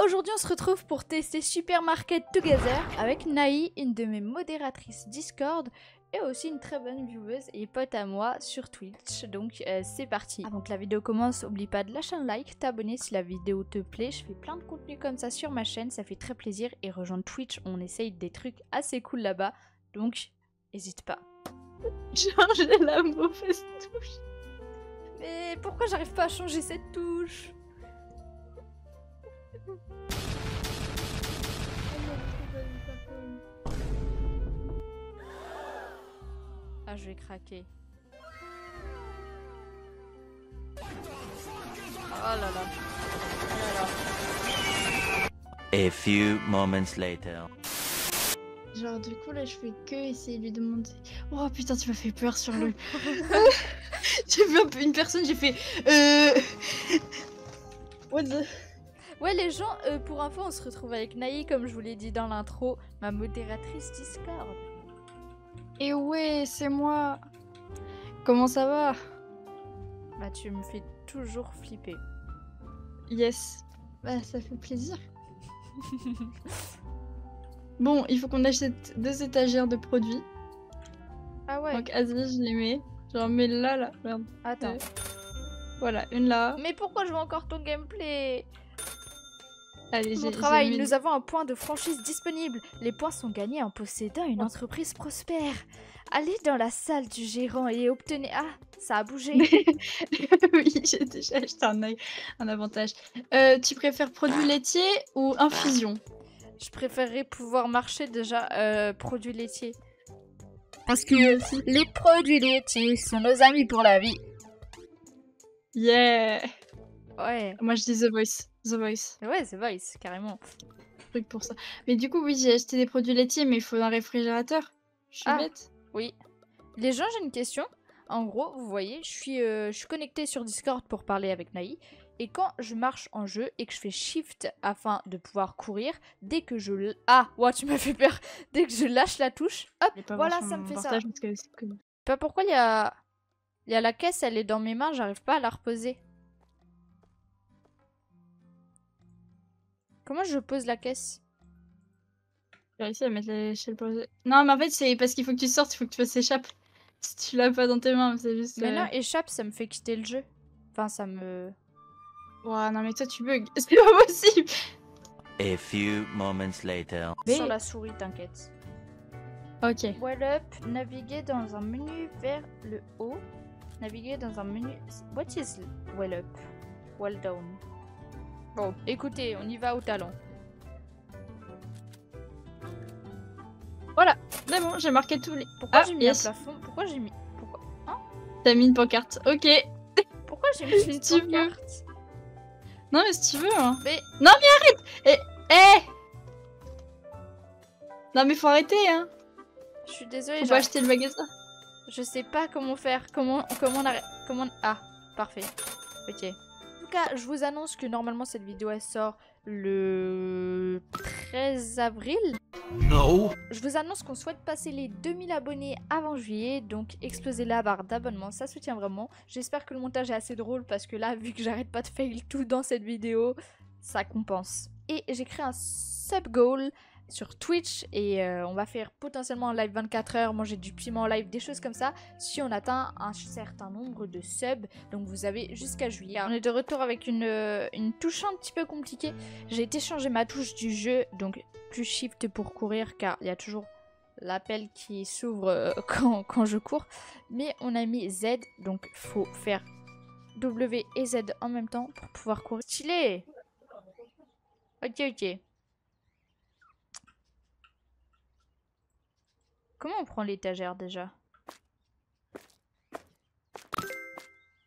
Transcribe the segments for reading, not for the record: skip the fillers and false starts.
Aujourd'hui, on se retrouve pour tester Supermarket Together avec Naï, une de mes modératrices Discord et aussi une très bonne vieweuse et pote à moi sur Twitch. Donc c'est parti. Avant que la vidéo commence, n'oublie pas de lâcher un like, t'abonner si la vidéo te plaît. Je fais plein de contenu comme ça sur ma chaîne, ça fait très plaisir. Et rejoindre Twitch, on essaye des trucs assez cool là-bas. Donc n'hésite pas. Changer la mauvaise touche. Mais pourquoi j'arrive pas à changer cette touche ? Ah, je vais craquer. Oh là là. Oh là là. A few moments later. Genre du coup là je fais que essayer de lui demander. Oh putain tu m'as fait peur sur le... J'ai vu un peu une personne, j'ai fait What the... Ouais les gens, pour info on se retrouve avec Naï comme je vous l'ai dit dans l'intro, ma modératrice Discord. Et ouais c'est moi. Comment ça va? Bah tu me fais toujours flipper. Yes. Bah ça fait plaisir. Bon, il faut qu'on achète 2 étagères de produits. Ah ouais. Donc vas-y, je les mets. J'en mets là, merde. Attends. Voilà, une là. Mais pourquoi je vois encore ton gameplay? Allez, Mon travail, nous avons un point de franchise disponible. Les points sont gagnés en possédant une entreprise prospère. Allez dans la salle du gérant et obtenez... Ah, ça a bougé. Oui, j'ai déjà acheté un avantage. Tu préfères produits laitiers ou infusion? Je préférerais pouvoir marcher déjà produits laitiers. Parce que Les produits laitiers sont nos amis pour la vie. Yeah. Ouais. Moi je dis The Voice. The Voice. Ouais, c'est Voice, carrément. Truc pour ça. Mais du coup, oui, j'ai acheté des produits laitiers, mais il faut un réfrigérateur. Je suis bête. Oui. Les gens, j'ai une question. En gros, vous voyez, je suis connectée sur Discord pour parler avec Naï. Et quand je marche en jeu et que je fais Shift afin de pouvoir courir, dès que je... Ah, ouais, tu m'as fait peur. Dès que je lâche la touche, hop, voilà, ça me fait ça. Pas pourquoi il y a la caisse, elle est dans mes mains, j'arrive pas à la reposer. Comment je pose la caisse? J'ai réussi à mettre l'échelle pour... Non, mais en fait, c'est parce qu'il faut que tu sortes, il faut que tu fasses échappe. Si tu l'as pas dans tes mains, c'est juste... Mais non, échappe, ça me fait quitter le jeu. Enfin, ça me... Ouah, non mais toi tu bugs, c'est pas possible. A few moments later. Sur la souris, t'inquiète. Ok. Well up, naviguer dans un menu vers le haut. Naviguer dans un menu... What is well up? Well down. Bon, écoutez, on y va au talon. Voilà, c'est bon, j'ai marqué tous les... Pourquoi j'ai mis un plafond? Pourquoi j'ai mis... Pourquoi? Hein? T'as mis une pancarte, ok. Pourquoi j'ai mis une Si tu veux. pancarte? Non mais si tu veux, hein. Mais... Non mais arrête. Non mais faut arrêter, hein. Je suis désolée, Faut pas acheter le magasin. Je sais pas comment faire, comment on arrête, comment... Ah, parfait. Ok. En tout cas, je vous annonce que normalement cette vidéo elle sort le 13 avril. No. Je vous annonce qu'on souhaite passer les 2000 abonnés avant juillet, donc exploser la barre d'abonnement, ça soutient vraiment. J'espère que le montage est assez drôle parce que là, vu que j'arrête pas de fail tout dans cette vidéo, ça compense. Et j'ai créé un sub goal sur Twitch et on va faire potentiellement un live 24 heures, manger du piment en live, des choses comme ça, si on atteint un certain nombre de subs. Donc vous avez jusqu'à juillet. On est de retour avec une touche un petit peu compliquée. J'ai été changer ma touche du jeu, donc plus shift pour courir car il y a toujours l'appel qui s'ouvre quand je cours. Mais on a mis Z, donc faut faire W et Z en même temps pour pouvoir courir. Stylé. Ok, ok. Comment on prend l'étagère déjà?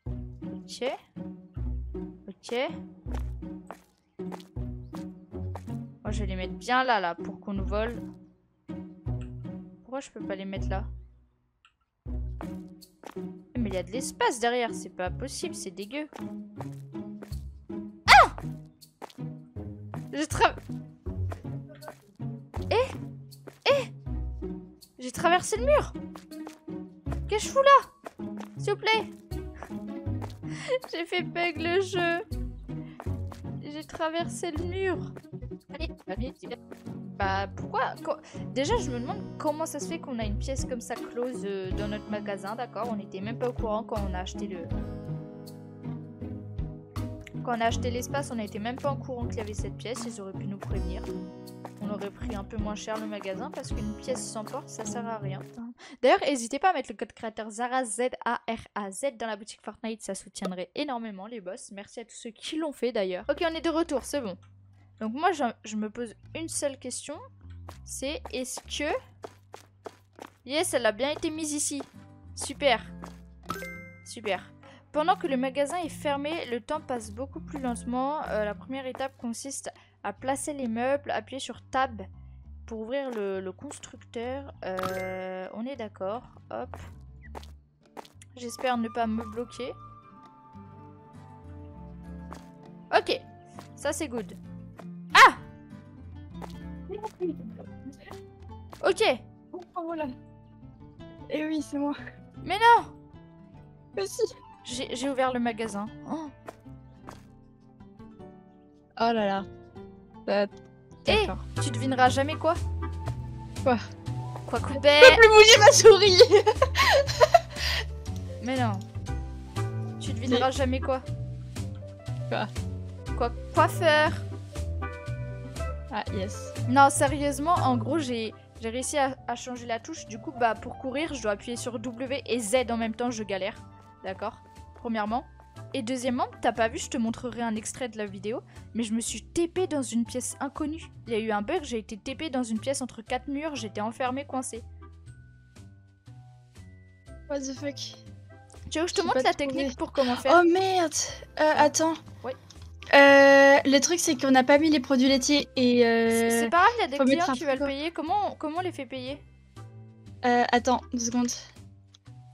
Ok. Ok. Moi je vais les mettre bien là pour qu'on nous vole. Pourquoi je peux pas les mettre là? Mais il y a de l'espace derrière, c'est pas possible, c'est dégueu. Ah! J'ai traversé le mur. Qu'est-ce que je fous là? S'il vous plaît. J'ai fait bug le jeu. J'ai traversé le mur. Allez, allez. Bah pourquoi Déjà je me demande comment ça se fait qu'on a une pièce comme ça close dans notre magasin, d'accord? On n'était même pas au courant quand on a acheté le... Quand on a acheté l'espace, on n'était même pas au courant qu'il y avait cette pièce, ils auraient pu nous prévenir. On aurait pris un peu moins cher le magasin parce qu'une pièce sans porte, ça sert à rien. D'ailleurs, n'hésitez pas à mettre le code créateur Zara Z-A-R-A-Z dans la boutique Fortnite, ça soutiendrait énormément les boss. Merci à tous ceux qui l'ont fait d'ailleurs. Ok, on est de retour, c'est bon. Donc moi, je me pose une seule question. C'est est-ce que... Yes, elle a bien été mise ici. Super. Super. Pendant que le magasin est fermé, le temps passe beaucoup plus lentement. La première étape consiste à placer les meubles, appuyer sur Tab pour ouvrir le constructeur. On est d'accord. Hop. J'espère ne pas me bloquer. Ok. Ça, c'est good. Ah! Ok. Oh, voilà. Et oui, c'est moi. Mais non! Aussi. J'ai ouvert le magasin. Oh. Oh là là. Eh, D'accord. tu devineras jamais quoi? Quoi? Quoi couper? Je peux plus bouger ma souris. Mais non. Tu devineras jamais quoi? Quoi? Coiffeur. Ah, yes. Non, sérieusement, en gros, j'ai réussi à changer la touche. Du coup, bah, pour courir, je dois appuyer sur W et Z en même temps, je galère. D'accord? Premièrement. Et deuxièmement, t'as pas vu, je te montrerai un extrait de la vidéo, mais je me suis TP dans une pièce inconnue. Il y a eu un bug, j'ai été TP dans une pièce entre 4 murs, j'étais enfermée, coincée. What the fuck? Tu veux que je te montre la technique pour comment faire? Oh merde. Attends. Ouais. Le truc, c'est qu'on n'a pas mis les produits laitiers et... C'est pas grave, il y a des faut clients mettre un qui veulent frigo. payer. Comment on les fait payer? Attends, 2 secondes.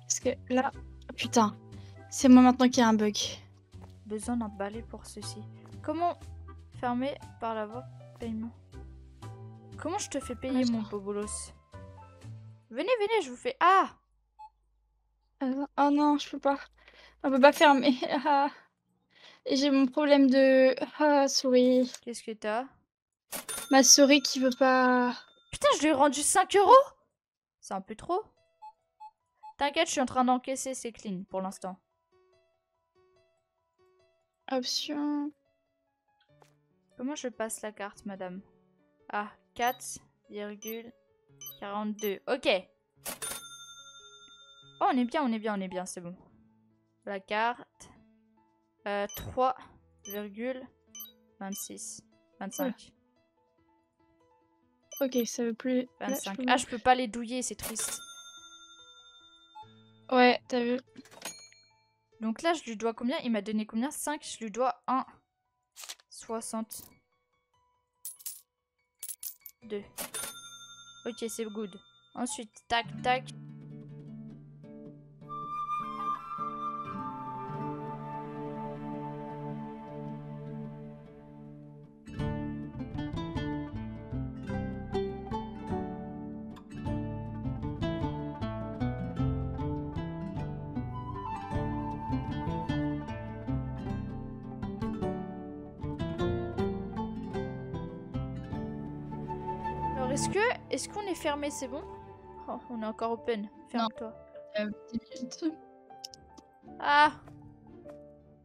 Parce que là... Putain. C'est moi maintenant qui a un bug. Besoin d'un balai pour ceci. Comment fermer par la voie paiement? Comment je te fais payer, Attends. mon beau bolos? Venez, venez, je vous fais... Ah! Oh non, je peux pas. On peut pas fermer. Ah. Et j'ai mon problème de... Ah, souris. Qu'est-ce que t'as? Ma souris qui veut pas... Putain, je lui ai rendu 5 €. C'est un peu trop. T'inquiète, je suis en train d'encaisser, c'est clean pour l'instant. Option... Comment je passe la carte, madame? Ah, 4,42. Ok. Oh, on est bien, on est bien, on est bien, c'est bon. La carte. 3,26. 25. Ok, ça veut plus... 25. Ah, je peux pas les douiller, c'est triste. Ouais, t'as vu. Donc là, je lui dois combien? Il m'a donné combien? 5. Je lui dois 1,62. Ok, c'est good. Ensuite, tac, tac. Alors, est-ce qu'on est fermé? C'est bon? Oh, on est encore open. Ferme-toi. 10 minutes. Ah!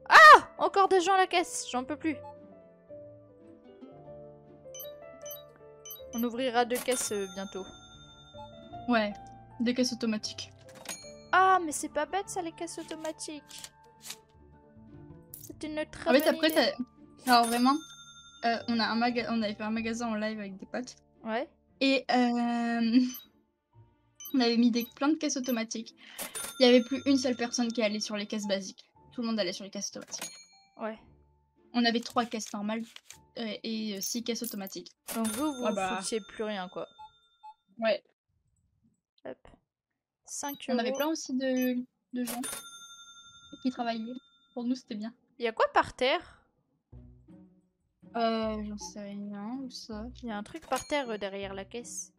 Ah! Encore des gens à la caisse. J'en peux plus. On ouvrira 2 caisses bientôt. Ouais, des caisses automatiques. Ah, mais c'est pas bête ça, les caisses automatiques. C'est une très En fait, bonne après, idée. alors vraiment, on avait fait un magasin en live avec des potes. Ouais. Et on avait mis plein de caisses automatiques. Il n'y avait plus une seule personne qui allait sur les caisses basiques. Tout le monde allait sur les caisses automatiques. Ouais. On avait 3 caisses normales et 6 caisses automatiques. Donc vous Ah bah. foutiez plus rien, quoi. Ouais. Hop. 5 On avait €. plein aussi de gens qui travaillaient. Pour nous, c'était bien. Il y a quoi par terre? J'en sais rien, ou ça. Il y a un truc par terre derrière la caisse.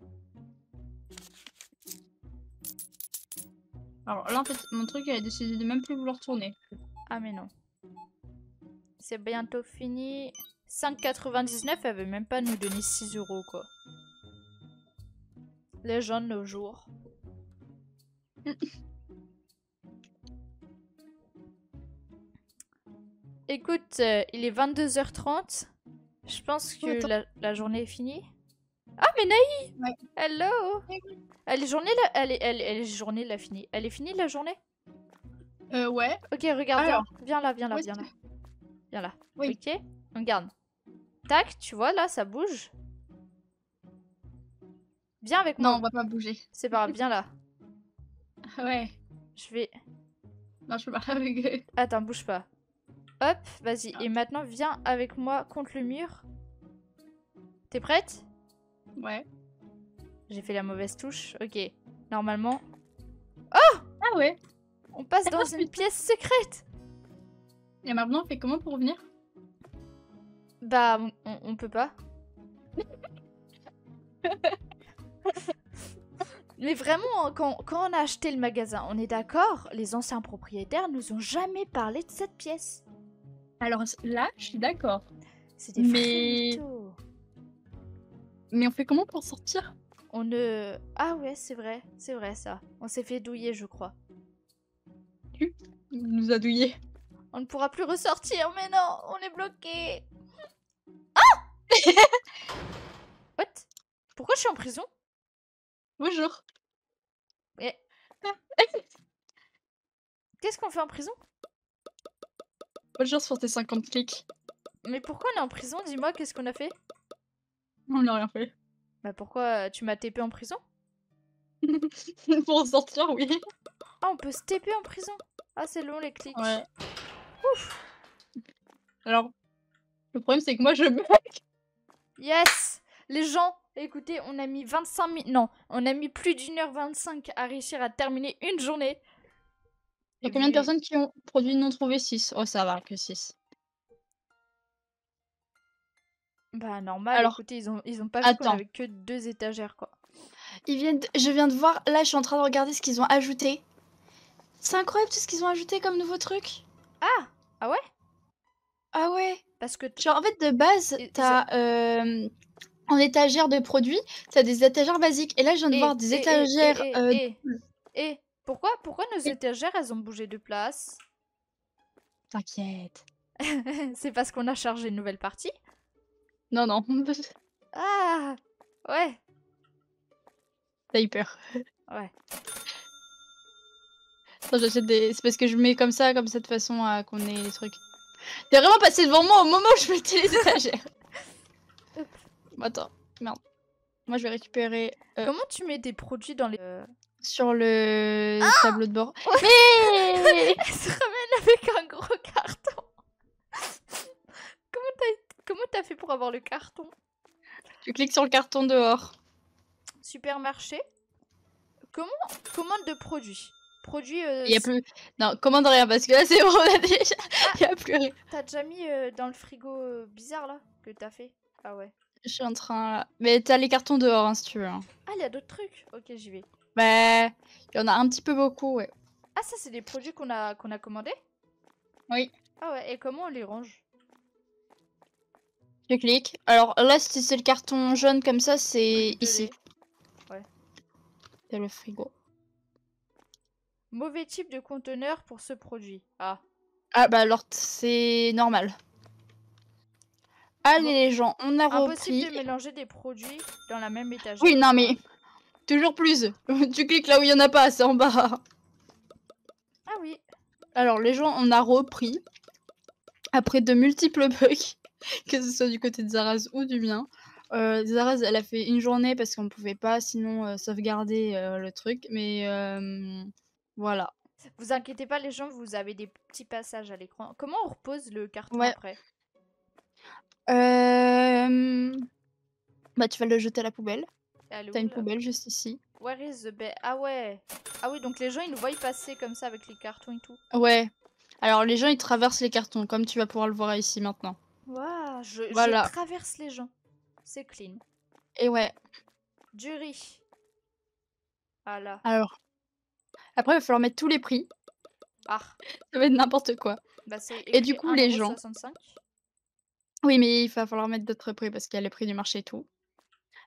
Alors là, en fait, mon truc, elle a décidé de même plus vouloir tourner. Ah mais non. C'est bientôt fini. 5,99, elle veut même pas nous donner 6 euros, quoi. Les gens de nos jours. Écoute, il est 22h30. Je pense que la journée est finie. Ah, mais Naï! Ouais. Hello! Ouais. Elle est journée là? Elle est journée là finie. Elle est finie la journée? Ouais. Ok, regarde, Alors. viens là. Ouais, Viens là. Oui. Ok, regarde. Tac, tu vois là, ça bouge. Viens avec moi. Non, on va pas bouger. C'est pas grave, viens là. Ouais. Je vais... Non, je peux pas avec eux. Attends, bouge pas. Hop, vas-y. Et maintenant, viens avec moi contre le mur. T'es prête? Ouais. J'ai fait la mauvaise touche. Ok. Normalement, Ah ouais. on passe dans une pièce secrète. Et maintenant, on fait comment pour revenir? Bah, on peut pas. Mais vraiment, quand on a acheté le magasin, on est d'accord, les anciens propriétaires nous ont jamais parlé de cette pièce. Alors là, je suis d'accord. C'est des vrais mythos. Mais on fait comment pour sortir? On ne... Ah ouais, c'est vrai ça. On s'est fait douiller, je crois. On nous a douillés. On ne pourra plus ressortir, mais non, on est bloqué. Ah! What? Pourquoi je suis en prison? Bonjour. Mais... Qu'est-ce qu'on fait en prison? Bonjour sur tes 50 clics. Mais pourquoi on est en prison? Dis-moi, qu'est-ce qu'on a fait? On n'a rien fait. Bah pourquoi tu m'as TP en prison? Pour en sortir, oui. Ah, on peut se TP en prison? Ah, c'est long les clics. Ouais. Ouf. Alors, le problème c'est que moi je bug. Yes! Les gens, écoutez, on a mis 25 minutes... Non, on a mis plus d'1h25 à réussir à terminer une journée. Il y a combien de personnes qui ont produit non trouvé? 6. Oh, ça va, que 6. Bah normal, Alors, écoutez, ils ont pas vu qu'on attends. avait que 2 étagères, quoi. Je viens de voir, là je suis en train de regarder ce qu'ils ont ajouté. C'est incroyable tout ce qu'ils ont ajouté comme nouveau truc. Ah ouais? Ah ouais. Parce que... Genre en fait de base, Et- t'as en étagère de produits, t'as des étagères basiques. Et là je viens de voir des étagères... Et pourquoi nos étagères, elles ont bougé de place? T'inquiète. C'est parce qu'on a chargé une nouvelle partie? Non, non. Ah! Ouais, T'as eu peur. ouais. Attends, j'achète des... C'est parce que je mets comme ça de façon à qu'on ait les trucs. T'es vraiment passé devant moi au moment où je mettais les étagères. Hop. Attends, merde. Moi je vais récupérer Comment tu mets des produits dans les... sur le tableau de bord. Ouais. Mais Elle se ramène avec un gros carton. Comment t'as fait pour avoir le carton? tu cliques sur le carton dehors. Supermarché. Commande de produits. Produits... Il y a plus... Non, commande rien parce que là c'est bon, on a déjà... Il y a plus rien. T'as déjà mis dans le frigo bizarre là que t'as fait? Ah ouais. Je suis en train... Mais t'as les cartons dehors hein, si tu veux. Hein. Ah, il y a d'autres trucs. Ok, j'y vais. Bah... Il y en a un petit peu beaucoup, ouais. Ah, ça c'est des produits qu'on a commandés? Oui. Ah ouais, et comment on les range? Tu cliques. Alors là, si c'est le carton jaune comme ça, c'est ici. Ouais. C'est le frigo. Mauvais type de conteneur pour ce produit. Ah. Ah bah alors c'est normal. Allez Bon. les gens, on a Impossible repris. de mélanger des produits dans la même étagère. Oui, non mais... Toujours plus. Tu cliques là où il y en a pas, c'est en bas. Ah oui. Alors les gens, on a repris. Après de multiples bugs. Que ce soit du côté de Zaraz ou du mien. Zaraz, elle a fait une journée parce qu'on pouvait pas sinon sauvegarder le truc. Mais voilà. Vous inquiétez pas les gens, vous avez des petits passages à l'écran. Comment on repose le carton Ouais. après? Bah tu vas le jeter à la poubelle. Elle est T'as où, une là? poubelle juste ici. Where is the bed? Ah ouais. Ah oui, donc les gens ils nous voient passer comme ça avec les cartons et tout. Ouais. Alors les gens ils traversent les cartons comme tu vas pouvoir le voir ici maintenant. Waouh, Voilà. je traverse les gens. C'est clean. Et ouais. Du riz. Ah là. Alors. Après il va falloir mettre tous les prix. Ah. Ça va être n'importe quoi. Bah c'est Et du écrit coup les gens. 1,65 €. Oui, mais il va falloir mettre d'autres prix parce qu'il y a les prix du marché et tout.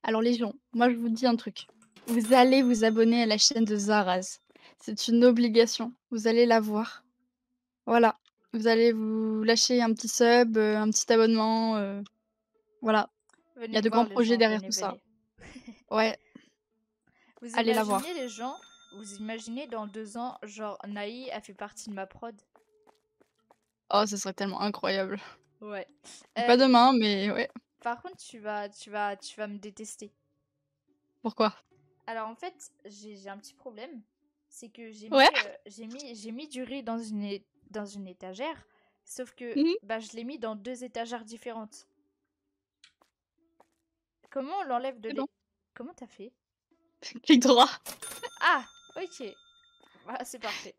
Alors les gens, moi je vous dis un truc. Vous allez vous abonner à la chaîne de Zaraz. C'est une obligation. Vous allez la voir. Voilà. Vous allez vous lâcher un petit sub, un petit abonnement, voilà. Il y Venez a de voir grands les projets gens, derrière venez, tout ça. venez. Ouais, Vous allez la voir. imaginez les gens, vous imaginez dans 2 ans, genre Naï a fait partie de ma prod. Oh, ce serait tellement incroyable. Ouais. Pas demain, mais ouais. Par contre, tu vas me détester. Pourquoi? Alors en fait, j'ai un petit problème. C'est que Ouais. j'ai mis du riz dans une étagère. Sauf que Mmh. bah, je l'ai mis dans 2 étagères différentes. Comment on l'enlève de C'est l'é... bon. Comment t'as fait? Clic droit. Ah, ok. Voilà, c'est parfait.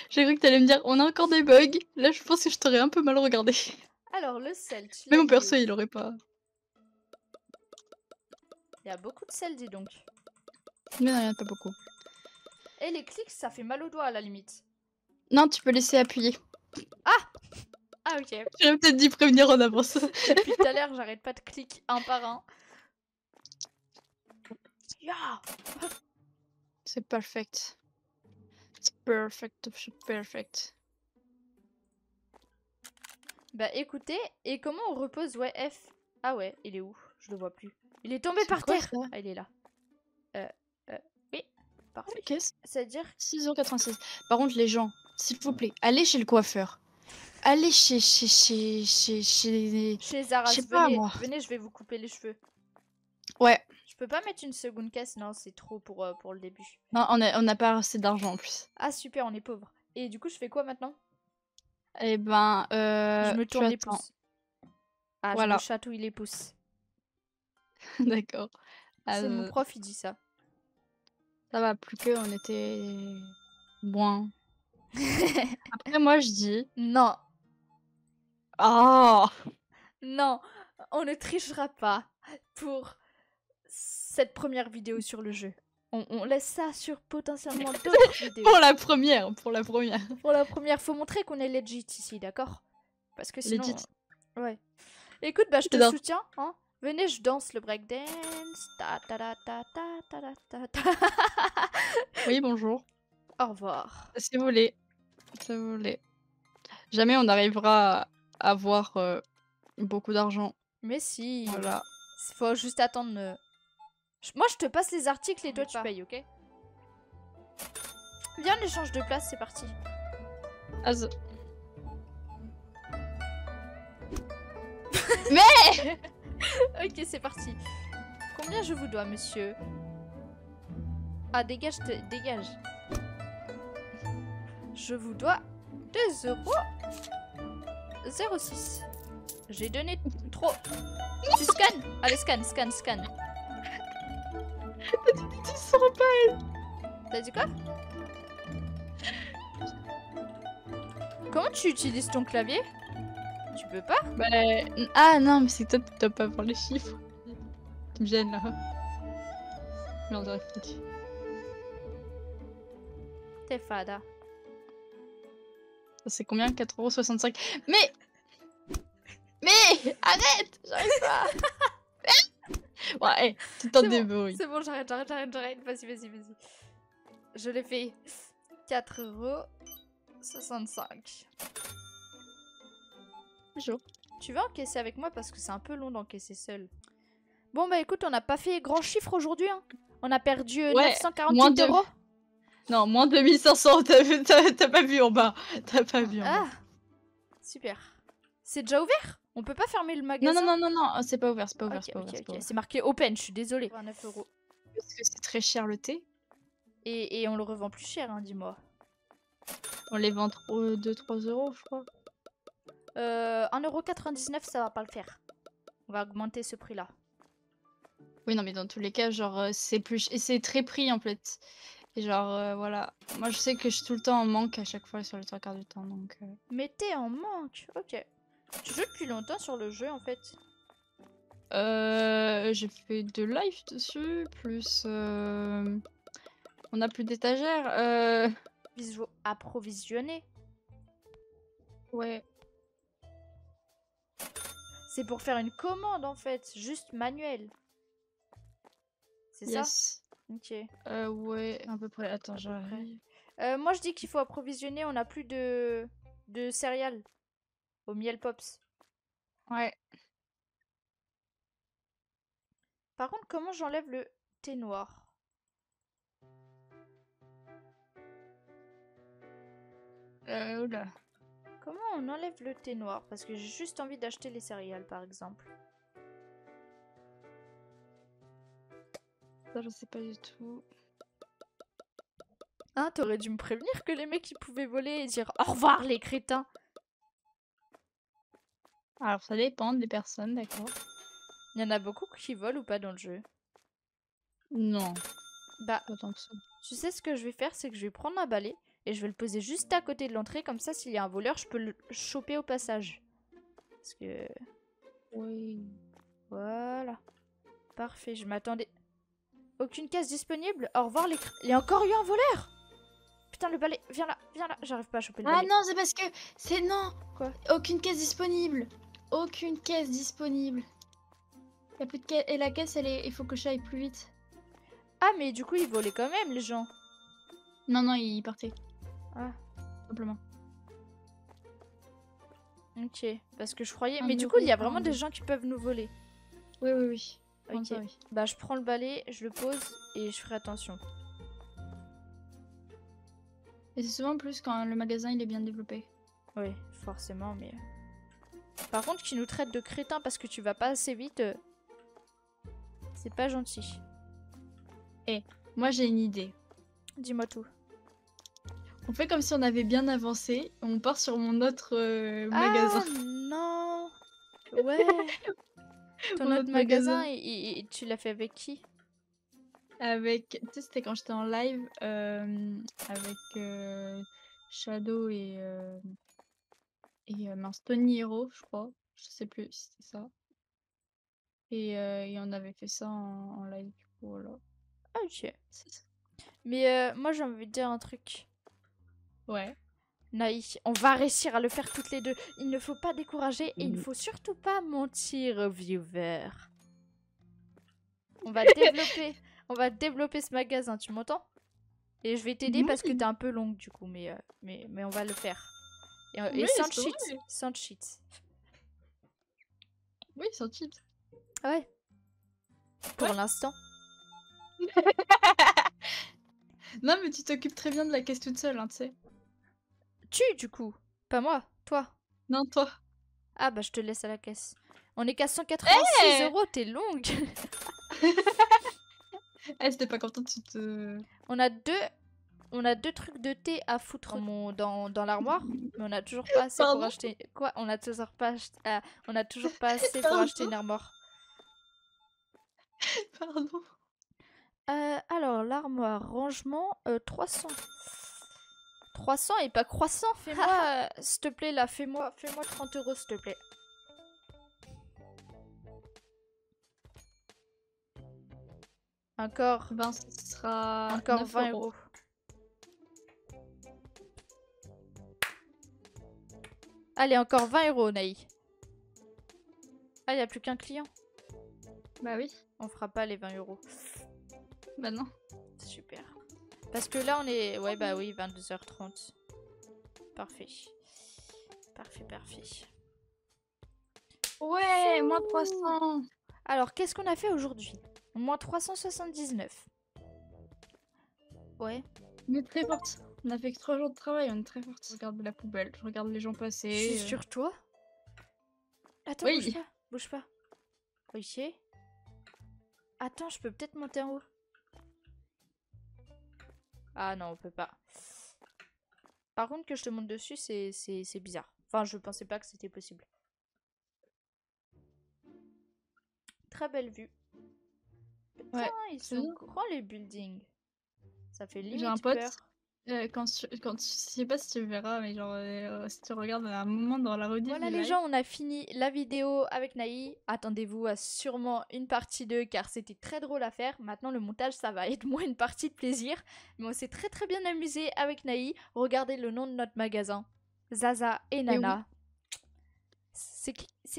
J'ai cru que t'allais me dire: «On a encore des bugs». Là, je pense que je t'aurais un peu mal regardé. Alors le sel, tu Mais l'as mon mis perso, où? il aurait pas. Il y a beaucoup de sel, dis donc. Mais non, il y en a pas beaucoup. Et les clics, ça fait mal aux doigts à la limite. Non, tu peux laisser appuyer. Ah ok. J'aurais peut-être dû prévenir en avance. Depuis tout à l'heure, j'arrête pas de cliquer un par un. Ya. C'est perfect. C'est perfect, c'est perfect. Bah écoutez, et comment on repose ouais F? Ah ouais, il est où? Je le vois plus. Il est tombé C'est par quoi terre. ça? Ah il est là. Oui, parfait. OK, C'est-à-dire 6,96 €. Par contre, les gens, s'il vous plaît, allez chez le coiffeur. Allez chez chez je Zara, sais pas venez, moi. venez, je vais vous couper les cheveux. Ouais. Je peux pas mettre une seconde caisse, non, c'est trop pour le début. Non, on a pas assez d'argent en plus. Ah super, on est pauvre. Et du coup, je fais quoi maintenant? Eh ben, Je me tu tourne les attends. pouces. Ah, je me Voilà, chatouille les pouces. d'accord. C'est mon Euh, prof, il dit ça. Ça va, plus que on était moins. Après, moi, je dis, Non, ah, non, on ne trichera pas pour cette première vidéo sur le jeu. On laisse ça sur potentiellement d'autres vidéos. pour la première, pour la première. Pour la première, faut montrer qu'on est legit ici, d'accord? Parce que sinon... Legit. Ouais. Écoute, bah je te J'adore. soutiens, hein. Venez, je danse le breakdance. Ta ta ta ta ta ta ta ta. Oui, bonjour. Au revoir. Si vous voulez, si vous voulez. Jamais on arrivera à avoir beaucoup d'argent. Mais si. Voilà. Faut juste attendre. Moi, je te passe les articles et toi, tu payes, ok? Viens, on échange de place, c'est parti. Az- Ok, c'est parti. Combien je vous dois, monsieur? Ah, dégage, dégage. Je vous dois 2,06 €. J'ai donné trop. Tu scannes? Allez, scanne, scanne, scanne. Tu sauras pas. T'as dit quoi? Comment tu utilises ton clavier? Tu peux pas? Bah, ah non, mais c'est toi qui dois pas voir les chiffres. Tu me gênes là. Merde, j'aurais fait. T'es fada. C'est combien? 4,65 €. Mais arrête! J'arrive pas! Ouais, hey, tu t'en C'est bon, débrouilles. c'est bon, j'arrête. Vas-y, vas-y, vas-y. Je l'ai fait. 4,65 €. Bonjour. Tu vas encaisser avec moi parce que c'est un peu long d'encaisser seul. Bon bah écoute, on n'a pas fait grand chiffre aujourd'hui. Hein. On a perdu Ouais, 948 moins de- €. Non, moins 2500, t'as pas vu en bas. T'as pas vu en bas. Ah, super. C'est déjà ouvert? On peut pas fermer le Non, magasin? non, non, non, non, c'est pas ouvert, c'est pas ouvert, Ok, c'est pas ouvert. ok, c'est pas ok. ouvert. C'est marqué open, je suis désolée. 9 €. Parce que c'est très cher le thé. Et on le revend plus cher, hein, dis-moi. On les vend 2-3 €, je crois. 1,99 €, ça va pas le faire. On va augmenter ce prix-là. Oui, non, mais dans tous les cas, genre, c'est plus. Et c'est très pris en fait. Et genre, voilà. Moi, je sais que je suis tout le temps en manque à chaque fois sur les 3/4 du temps, donc. Mais t'es en manque, ok. Tu joues depuis longtemps sur le jeu en fait? J'ai fait 2 lives dessus, plus. On a plus d'étagères. Approvisionné. Ouais. C'est pour faire une commande en fait, juste manuel. C'est ça? Yes. Ok. Ouais, à peu près. Attends, À peu j'arrive. Moi je dis qu'il faut approvisionner, on n'a plus de céréales au miel pops. Ouais. Par contre, comment j'enlève le thé noir? Oula. Comment on enlève le thé noir? Parce que j'ai juste envie d'acheter les céréales par exemple. Ça, je sais pas du tout. Hein, t'aurais dû me prévenir que les mecs ils pouvaient voler et dire au revoir les crétins. Alors, ça dépend des personnes, d'accord. Il y en a beaucoup qui volent ou pas dans le jeu? Non, Bah, pas tant que ça. tu sais ce que je vais faire, c'est que je vais prendre un balai et je vais le poser juste à côté de l'entrée, comme ça s'il y a un voleur, je peux le choper au passage. Parce que... Oui. Voilà. Parfait, je m'attendais... Aucune caisse disponible? Au revoir les... Il y a encore eu un voleur! Putain, le balai, viens là, j'arrive pas à choper le Ah balai. non, c'est parce que c'est non. Quoi? Aucune caisse disponible. Aucune caisse disponible. Y a plus de caisse et la caisse, il faut que j'aille plus vite. Ah, mais du coup, ils volaient quand même, les gens. Non, non, il partait Ah, simplement. ok. Parce que je croyais... Un Mais du coup, il y a euro, vraiment un des euro. gens qui peuvent nous voler. Oui, oui, oui. Comme Ok. ça, oui. Bah, je prends le balai, je le pose et je ferai attention. Et c'est souvent plus quand le magasin il est bien développé. Oui, forcément, mais... Par contre, qui nous traite de crétins parce que tu vas pas assez vite, c'est pas gentil. Moi j'ai une idée. Dis-moi tout. On fait comme si on avait bien avancé. On part sur mon autre magasin. Ah non. Ouais. Ton Mon autre autre magasin, magasin. et tu l'as fait avec qui? Avec, tu sais, c'était quand j'étais en live avec Shadow et mince, Tony Hero, je crois. Je sais plus si c'était ça. Et on avait fait ça en live, du coup, voilà. Ah, ok. C'est ça. Mais moi, j'ai envie de dire un truc. Ouais. Naï, on va réussir à le faire toutes les deux. Il ne faut pas décourager et il ne faut surtout pas mentir aux viewers. On va développer ce magasin, tu m'entends? Et je vais t'aider parce que t'es un peu longue du coup, mais on va le faire. Et Oui, sans c'est cheat, vrai. sans cheat. Oui, c'est chips. Ouais. Pour Ouais. l'instant. Non, mais tu t'occupes très bien de la caisse toute seule, hein, tu sais. Tu du coup, pas moi, toi. Non, toi. Ah bah je te laisse à la caisse. On est qu'à 186 Eh euros, t'es longue. Eh, c'était pas contente, tu te... On a deux trucs de thé à foutre dans l'armoire, mais on a toujours pas assez pour Pardon. acheter. Quoi? On a toujours pas on a toujours pas assez pour Pardon. acheter une armoire. Pardon. Alors l'armoire rangement 300. 300 et pas croissant. Fais-moi s'il te plaît là, fais-moi 30 euros s'il te plaît. Encore Ben, ce sera encore 9 20 euros. Allez, encore 20 euros, Naï. Ah, il n'y a plus qu'un client. Bah oui. On fera pas les 20 euros. Bah non. Super. Parce que là, on est... Ouais, bah oui, 22h30. Parfait. Parfait. Ouais, moins 300. Alors, qu'est-ce qu'on a fait aujourd'hui? Moins 379. Ouais. On est très forte. On a fait que 3 jours de travail, on est très forte. Je regarde la poubelle, je regarde les gens Je passer. suis sur toi. Attends, Oui. bouge pas. Ok. Attends, je peux peut-être monter en haut. Ah non, on peut pas. Par contre, que je te monte dessus, c'est bizarre. Enfin, je pensais pas que c'était possible. Très belle vue. Putain, Ouais, ils c'est sont bien. grands les buildings. Ça fait J'ai un limite pote. peur. Je sais pas si tu verras, mais genre, si tu regardes à un moment dans la rediff Voilà du les live. gens, on a fini la vidéo avec Naï. Attendez-vous à sûrement une partie 2 car c'était très drôle à faire. Maintenant le montage ça va être moins une partie de plaisir. Mais on s'est très bien amusé avec Naï. Regardez le nom de notre magasin. Zaza et Nana. C'est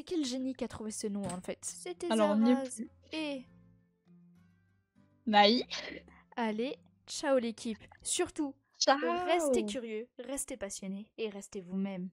qui le génie qui a trouvé ce nom en fait? C'était Alors, on n'y est Zaraz. plus. Et Naï. allez, ciao l'équipe. Surtout, Ciao. restez curieux, restez passionnés et restez vous-même.